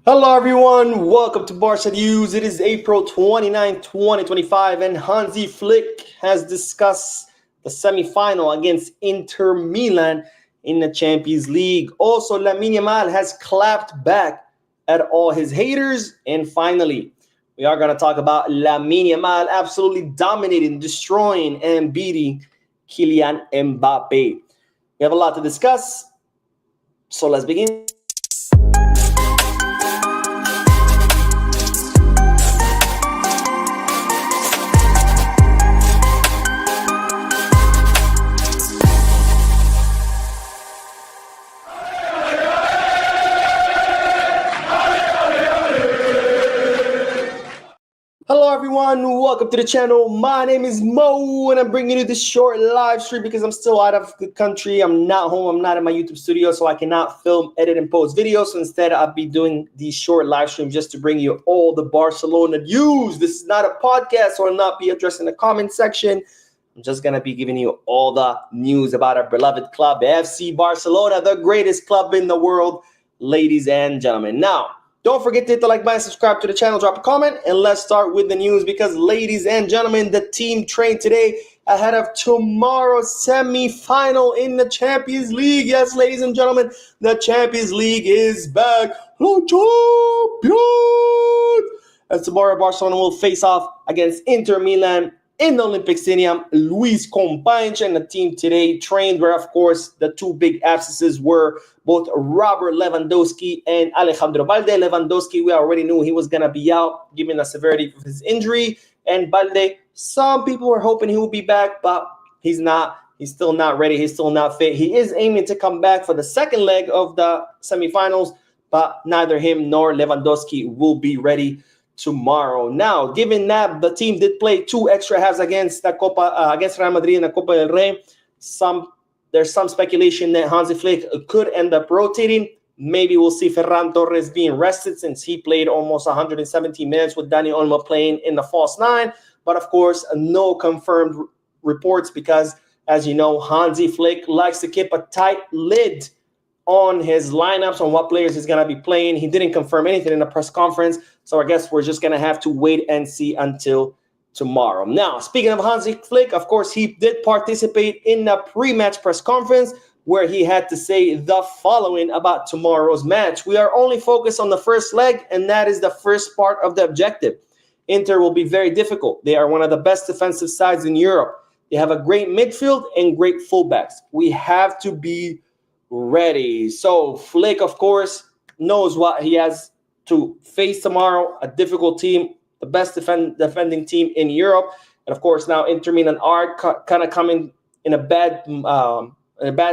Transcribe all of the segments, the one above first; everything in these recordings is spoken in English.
Hello everyone, welcome to Barca News. It is April 29, 2025, and Hansi Flick has discussed the semi-final against Inter Milan in the Champions League. Also, Lamine Yamal has clapped back at all his haters. And finally, we are going to talk about Lamine Yamal absolutely dominating, destroying, and beating Kylian Mbappe. We have a lot to discuss, so let's begin. Hello everyone, welcome to the channel. My name is Mo and I'm bringing you this short live stream because I'm still out of the country. I'm not home, I'm not in my YouTube studio, so I cannot film, edit, and post videos. So instead, I'll be doing these short live streams just to bring you all the Barcelona news. This is not a podcast, so I'll not be addressing the comment section. I'm just going to be giving you all the news about our beloved club, FC Barcelona, the greatest club in the world, ladies and gentlemen. Now, don't forget to hit the like button, subscribe to the channel, drop a comment, and let's start with the news because, ladies and gentlemen, the team trained today ahead of tomorrow's semi-final in the Champions League. Yes, ladies and gentlemen, the Champions League is back. The champion! As tomorrow, Barcelona will face off against Inter Milan in the Olympic Stadium. Luis Companys and the team today trained where, of course, the two big absences were both Robert Lewandowski and Alejandro Balde. Lewandowski, we already knew he was going to be out given the severity of his injury. And Balde, some people were hoping he would be back, but he's not. He's still not ready. He's still not fit. He is aiming to come back for the second leg of the semifinals, but neither him nor Lewandowski will be ready tomorrow. Now, given that the team did play two extra halves against against Real Madrid in the Copa del Rey, there's some speculation that Hansi Flick could end up rotating. Maybe we'll see Ferran Torres being rested since he played almost 117 minutes with Dani Olmo playing in the false nine. But of course, no confirmed reports because, as you know, Hansi Flick likes to keep a tight lid on his lineups, on what players he's going to be playing. He didn't confirm anything in the press conference, so I guess we're just going to have to wait and see until tomorrow. Now, speaking of Hansi Flick, of course, he did participate in the pre-match press conference where he had to say the following about tomorrow's match. We are only focused on the first leg, and that is the first part of the objective. Inter will be very difficult. They are one of the best defensive sides in Europe. They have a great midfield and great fullbacks. We have to be ready. So Flick, of course, knows what he has to face tomorrow, a difficult team, the best defending team in Europe. And of course, now Inter Milan are kind of coming in a bad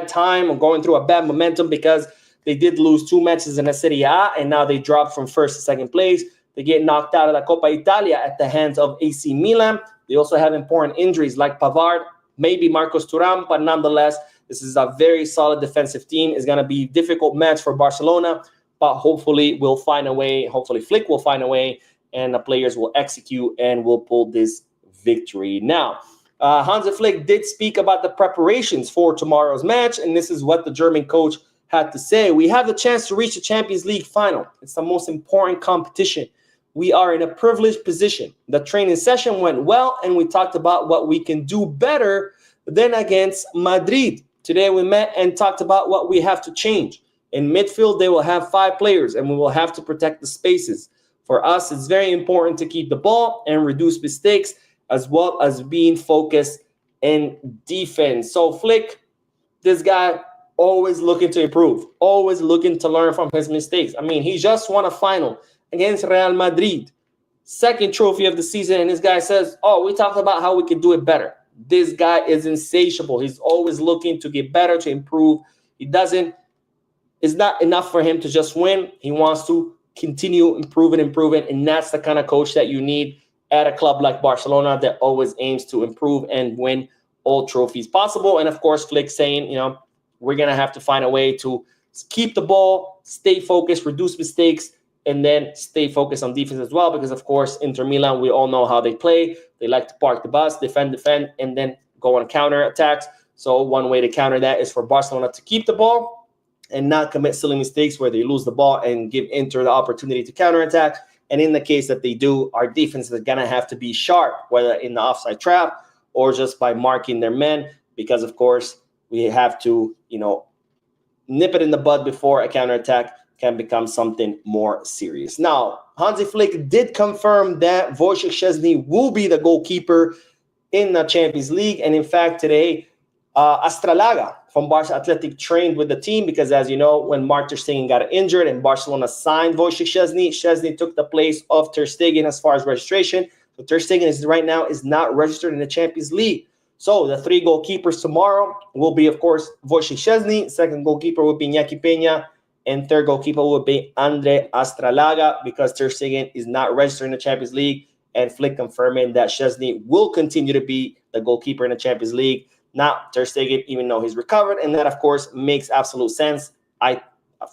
time or going through a bad momentum because they did lose two matches in the Serie A, and now they dropped from first to second place. They get knocked out of the Coppa Italia at the hands of AC Milan. They also have important injuries like Pavard, maybe Marcos Thuram, but nonetheless, this is a very solid defensive team. It's going to be a difficult match for Barcelona, but hopefully we'll find a way. Hopefully Flick will find a way, and the players will execute and will pull this victory. Now, Hansi Flick did speak about the preparations for tomorrow's match, and this is what the German coach had to say. We have the chance to reach the Champions League final. It's the most important competition. We are in a privileged position. The training session went well, and we talked about what we can do better than against Madrid. Today we met and talked about what we have to change. In midfield, they will have 5 players, and we will have to protect the spaces. For us, it's very important to keep the ball and reduce mistakes, as well as being focused in defense. So Flick, this guy, always looking to improve, always looking to learn from his mistakes. I mean, he just won a final against Real Madrid, second trophy of the season, and this guy says, oh, we talked about how we could do it better. This guy is insatiable. He's always looking to get better, to improve. It's not enough for him to just win. He wants to continue improving, and that's the kind of coach that you need at a club like Barcelona that always aims to improve and win all trophies possible. And of course, Flick saying, we're going to have to find a way to keep the ball, stay focused, reduce mistakes, and then stay focused on defense as well. Because, of course, Inter Milan, we all know how they play. They like to park the bus, defend, and then go on counter attacks. So one way to counter that is for Barcelona to keep the ball and not commit silly mistakes where they lose the ball and give Inter the opportunity to counterattack. And in the case that they do, our defense is going to have to be sharp, whether in the offside trap or just by marking their men, because, of course, we have to, nip it in the bud before a counterattack can become something more serious. Now, Hansi Flick did confirm that Wojciech Szczesny will be the goalkeeper in the Champions League. And in fact, today, Astralaga from Barca Athletic trained with the team because, as you know, when Mark Ter Stegen got injured and Barcelona signed Wojciech Szczesny, Szczesny took the place of Ter Stegen as far as registration. So Ter Stegen is not registered in the Champions League. So the 3 goalkeepers tomorrow will be, of course, Wojciech Szczesny. Second goalkeeper will be Iñaki Peña. And third goalkeeper will be Andre Astralaga because Ter Stegen is not registered in the Champions League. And Flick confirming that Szczesny will continue to be the goalkeeper in the Champions League, not Ter Stegen, even though he's recovered. And that, of course, makes absolute sense.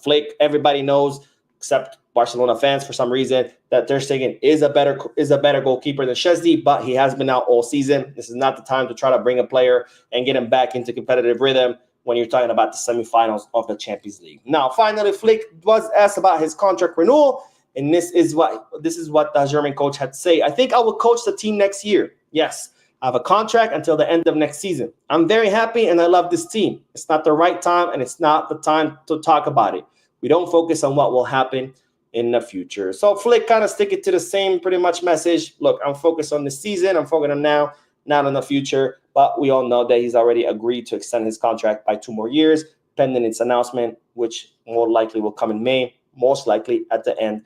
Flick, everybody knows, except Barcelona fans for some reason, that Ter Stegen is a better goalkeeper than Szczesny, but he has been out all season. This is not the time to try to bring a player and get him back into competitive rhythm when you're talking about the semifinals of the Champions League. Now, finally, Flick was asked about his contract renewal, and this is what the German coach had to say. I think I will coach the team next year. Yes, I have a contract until the end of next season. I'm very happy, and I love this team. It's not the right time, and it's not the time to talk about it. We don't focus on what will happen in the future. So Flick kind of sticking to the same pretty much message. Look, I'm focused on this season. I'm focused on now, not on the future. But we all know that he's already agreed to extend his contract by 2 more years, pending its announcement, which more likely will come in May, most likely at the end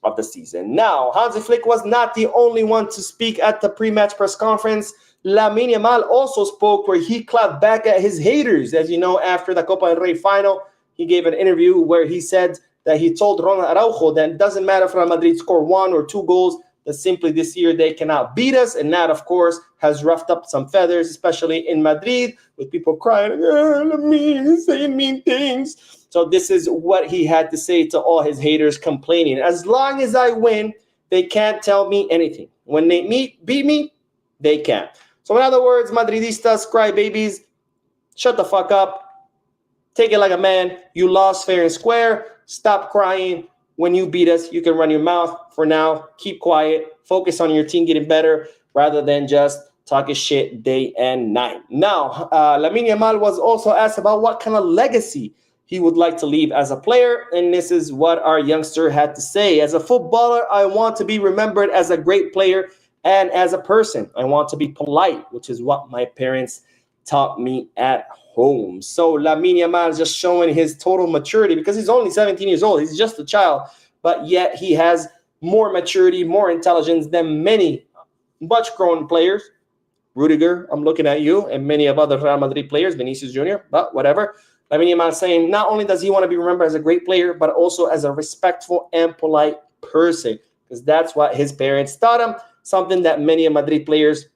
of the season. Now, Hansi Flick was not the only one to speak at the pre-match press conference. Lamine Yamal also spoke where he clapped back at his haters. As you know, after the Copa del Rey final, he gave an interview where he said that he told Ronald Araujo that it doesn't matter if Real Madrid score 1 or 2 goals, that simply this year they cannot beat us. And that, of course, has roughed up some feathers, especially in Madrid, with people crying, Lamine, saying mean things. So this is what he had to say to all his haters complaining. As long as I win, they can't tell me anything. When they beat me, they can't. So in other words, Madridistas, crybabies, shut the fuck up. Take it like a man. You lost fair and square. Stop crying. When you beat us, you can run your mouth. For now, keep quiet. Focus on your team getting better rather than just talking shit day and night. Now, Lamine Yamal was also asked about what kind of legacy he would like to leave as a player, and this is what our youngster had to say. As a footballer, I want to be remembered as a great player, and as a person, I want to be polite, which is what my parents taught me at home. So Lamine Yamal is just showing his total maturity because he's only 17 years old. He's just a child, but yet he has more maturity, more intelligence than many much grown players. Rudiger, I'm looking at you, and many of other Real Madrid players, Vinicius Jr., but whatever. Lamine Yamal saying not only does he want to be remembered as a great player, but also as a respectful and polite person, because that's what his parents taught him, something that many of Madrid players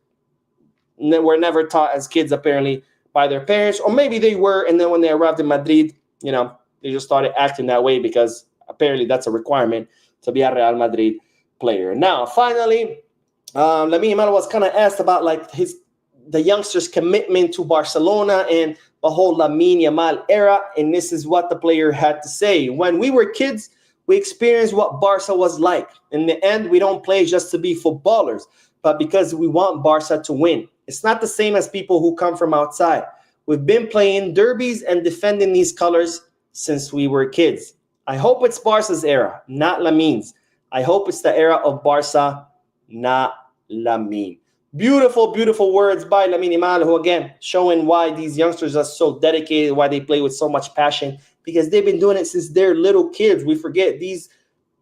were never taught as kids, apparently, by their parents, or maybe they were, and then when they arrived in Madrid, they just started acting that way because apparently that's a requirement to be a Real Madrid player. Now, finally, Lamine Yamal was kind of asked about the youngster's commitment to Barcelona and the whole Lamine Yamal era, and this is what the player had to say. When we were kids, we experienced what Barca was like. In the end, we don't play just to be footballers, but because we want Barca to win. It's not the same as people who come from outside. We've been playing derbies and defending these colors since we were kids. I hope it's Barca's era, not Lamine's. I hope it's the era of Barca, not Lamine. Beautiful, beautiful words by Lamine Yamal, who, again, showing why these youngsters are so dedicated, why they play with so much passion, because they've been doing it since they're little kids. We forget these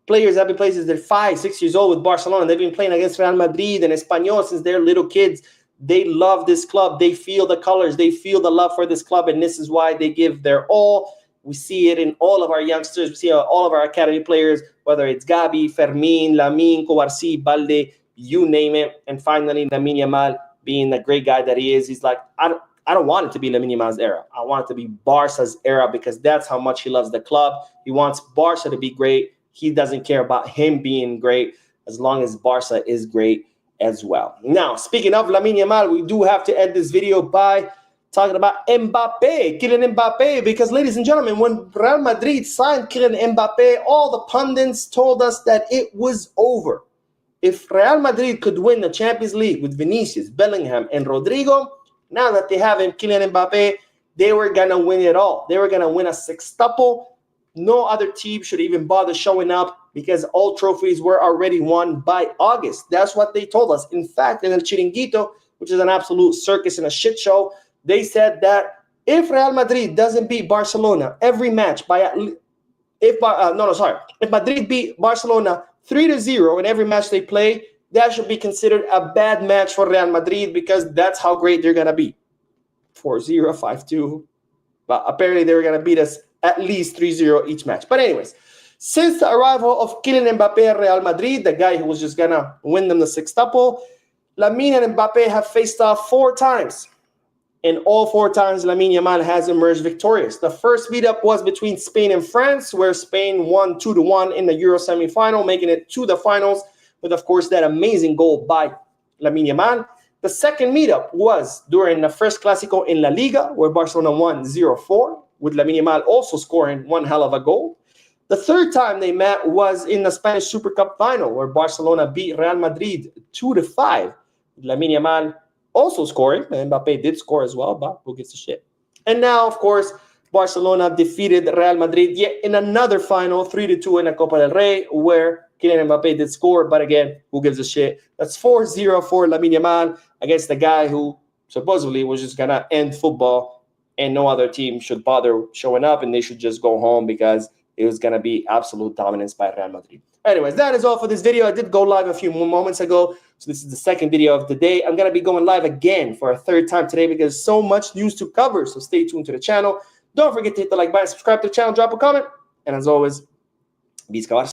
players have been playing since they're 5, 6 years old with Barcelona. They've been playing against Real Madrid and Espanyol since they're little kids. They love this club. They feel the colors. They feel the love for this club, and this is why they give their all. We see it in all of our youngsters. We see all of our academy players, whether it's Gabi, Fermin, Lamine, Kouarsi, Balde, you name it. And finally, Lamine Yamal, being the great guy that he is, he's like, I don't want it to be Lamine Yamal's era. I want it to be Barca's era because that's how much he loves the club. He wants Barca to be great. He doesn't care about him being great as long as Barca is great as well. Now, speaking of Lamine Yamal, we do have to end this video by talking about Mbappe, Kylian Mbappe, because ladies and gentlemen, when Real Madrid signed Kylian Mbappe, all the pundits told us that it was over. If Real Madrid could win the Champions League with Vinicius, Bellingham, and Rodrigo, now that they have him, Kylian Mbappe, they were going to win it all. They were going to win a sextuple. No other team should even bother showing up because all trophies were already won by August. That's what they told us. In fact, in El Chiringuito, which is an absolute circus and a shit show, they said that if Real Madrid doesn't beat Barcelona every match if Madrid beat Barcelona 3-0 in every match they play, that should be considered a bad match for Real Madrid because that's how great they're going to be. 4-0, 5-2. But apparently they were going to beat us at least 3-0 each match. But anyways, since the arrival of Kylian Mbappe at Real Madrid, the guy who was just going to win them the sextuple, Lamine and Mbappe have faced off 4 times. And all 4 times, Lamine Yamal has emerged victorious. The first meetup was between Spain and France, where Spain won 2-1 in the Euro semifinal, making it to the finals with, of course, that amazing goal by Lamine Yamal. The second meetup was during the first Clásico in La Liga, where Barcelona won 0-4, with Lamine Yamal also scoring one hell of a goal. The third time they met was in the Spanish Super Cup final, where Barcelona beat Real Madrid 2-5, with Lamine Yamal also scoring. Mbappe did score as well, but who gives a shit? And now, of course, Barcelona defeated Real Madrid yet in another final, 3-2 in the Copa del Rey, where Kylian Mbappe did score. But again, who gives a shit? That's 4-0 for Lamine Yamal against the guy who supposedly was just going to end football and no other team should bother showing up and they should just go home because it was going to be absolute dominance by Real Madrid. Anyways, that is all for this video. I did go live a few moments ago, so this is the second video of the day. I'm going to be going live again for a third time today because so much news to cover, so stay tuned to the channel. Don't forget to hit the like button, subscribe to the channel, drop a comment, and as always, Visca Barça.